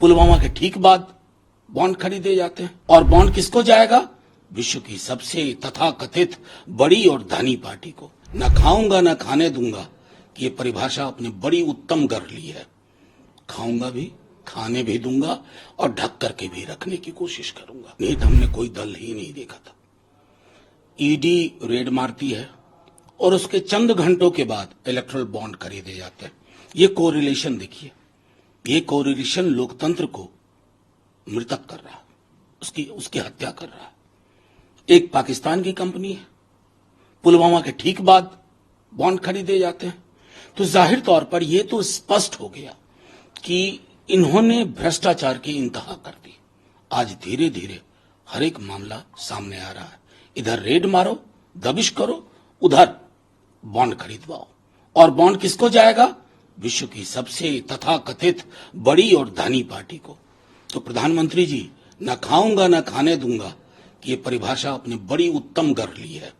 पुलवामा के ठीक बाद बॉन्ड खरीदे जाते हैं और बॉन्ड किसको जाएगा? विश्व की सबसे तथाकथित बड़ी और धनी पार्टी को। न खाऊंगा न खाने दूंगा कि ये परिभाषा अपनी बड़ी उत्तम कर ली है। खाऊंगा भी, खाने भी दूंगा और ढक करके भी रखने की कोशिश करूंगा। नहीं तो हमने कोई दल ही नहीं देखा था। ईडी रेड मारती है और उसके चंद घंटों के बाद इलेक्ट्रल बॉन्ड खरीदे जाते हैं। ये कोरिलेशन देखिए, ये कोरिलेशन लोकतंत्र को मृतक कर रहा है, उसकी हत्या कर रहा है। एक पाकिस्तान की कंपनी है, पुलवामा के ठीक बाद बॉन्ड खरीदे जाते हैं। तो जाहिर तौर पर यह तो स्पष्ट हो गया कि इन्होंने भ्रष्टाचार की इंतहा कर दी। आज धीरे धीरे हर एक मामला सामने आ रहा है। इधर रेड मारो, दबिश करो, उधर बॉन्ड खरीदवाओ और बॉन्ड किसको जाएगा? विश्व की सबसे तथाकथित बड़ी और धनी पार्टी को। तो प्रधानमंत्री जी, न खाऊंगा न खाने दूंगा कि ये परिभाषा अपनी बड़ी उत्तम कर ली है।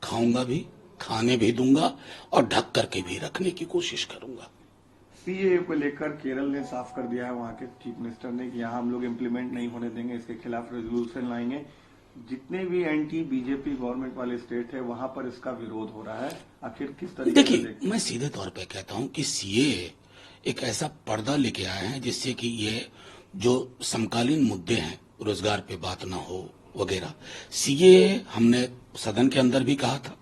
खाऊंगा भी, खाने भी दूंगा और ढक करके भी रखने की कोशिश करूंगा। सीएए को लेकर केरल ने साफ कर दिया है, वहां के चीफ मिनिस्टर ने, कि यहाँ हम लोग इम्प्लीमेंट नहीं होने देंगे, इसके खिलाफ रेजोल्यूशन लाएंगे। जितने भी एंटी बीजेपी गवर्नमेंट वाले स्टेट है वहां पर इसका विरोध हो रहा है। आखिर किस तरीके से? देखिए, मैं सीधे तौर पे कहता हूं कि सीएए एक ऐसा पर्दा लेके आए हैं जिससे कि ये जो समकालीन मुद्दे हैं, रोजगार पे बात ना हो वगैरह, सीएए हमने सदन के अंदर भी कहा था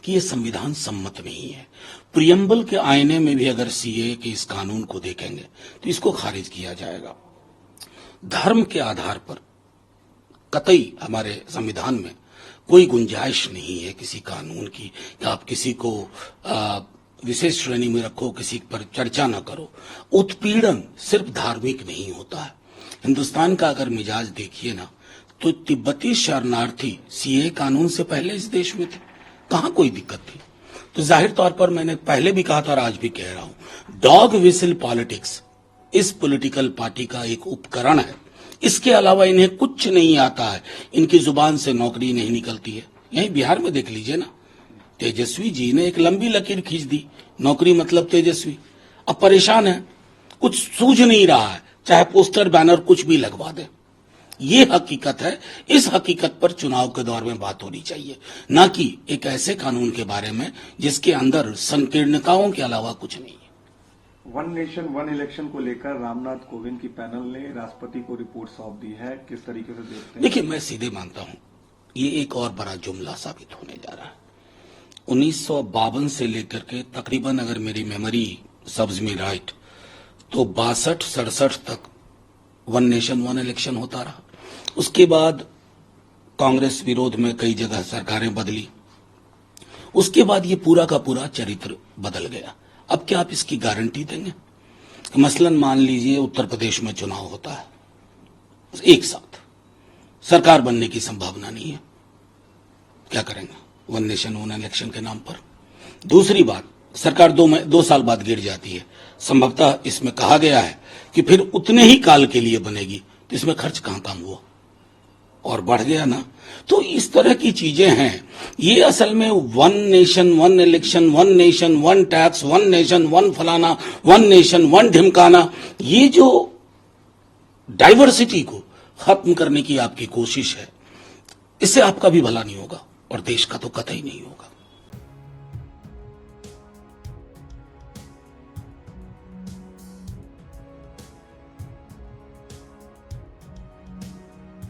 कि ये संविधान सम्मत नहीं है। प्रियम्बल के आईने में भी अगर सीएए के इस कानून को देखेंगे तो इसको खारिज किया जाएगा। धर्म के आधार पर कतई हमारे संविधान में कोई गुंजाइश नहीं है किसी कानून की कि आप किसी को विशेष श्रेणी में रखो, किसी पर चर्चा न करो। उत्पीड़न सिर्फ धार्मिक नहीं होता है। हिंदुस्तान का अगर मिजाज देखिए ना, तो तिब्बती शरणार्थी सीएए कानून से पहले इस देश में थे, कहां कोई दिक्कत थी। तो जाहिर तौर पर मैंने पहले भी कहा था और आज भी कह रहा हूं, डॉग विसिल पॉलिटिक्स इस पॉलिटिकल पार्टी का एक उपकरण है। इसके अलावा इन्हें कुछ नहीं आता है। इनकी जुबान से नौकरी नहीं निकलती है। यहीं बिहार में देख लीजिए ना, तेजस्वी जी ने एक लंबी लकीर खींच दी, नौकरी मतलब तेजस्वी। अब परेशान है, कुछ सूझ नहीं रहा है, चाहे पोस्टर बैनर कुछ भी लगवा दे। ये हकीकत है। इस हकीकत पर चुनाव के दौर में बात होनी चाहिए, ना कि एक ऐसे कानून के बारे में जिसके अंदर संकीर्णताओं के अलावा कुछ नहीं है। वन नेशन वन इलेक्शन को लेकर रामनाथ कोविंद की पैनल ने राष्ट्रपति को रिपोर्ट सौंप दी है, किस तरीके से देखते हैं? देखिए, मैं सीधे मानता हूं ये एक और बड़ा जुमला साबित होने जा रहा है। 1952 से लेकर के तकरीबन, अगर मेरी मेमोरी सर्व्स मी राइट, तो 62-67 तक वन नेशन वन इलेक्शन होता रहा। उसके बाद कांग्रेस विरोध में कई जगह सरकारें बदली। उसके बाद ये पूरा का पूरा चरित्र बदल गया। अब क्या आप इसकी गारंटी देंगे? मसलन मान लीजिए उत्तर प्रदेश में चुनाव होता है, एक साथ सरकार बनने की संभावना नहीं है, क्या करेंगे वन नेशन वन इलेक्शन के नाम पर? दूसरी बात, सरकार 2 साल बाद गिर जाती है। संभवतः इसमें कहा गया है कि फिर उतने ही काल के लिए बनेगी, तो इसमें खर्च कहां काम हुआ और बढ़ गया ना। तो इस तरह की चीजें हैं। ये असल में one nation one election, one nation one tax, one nation one फलाना, वन नेशन वन ढिमकाना, ये जो डाइवर्सिटी को खत्म करने की आपकी कोशिश है, इससे आपका भी भला नहीं होगा और देश का तो कतई नहीं होगा।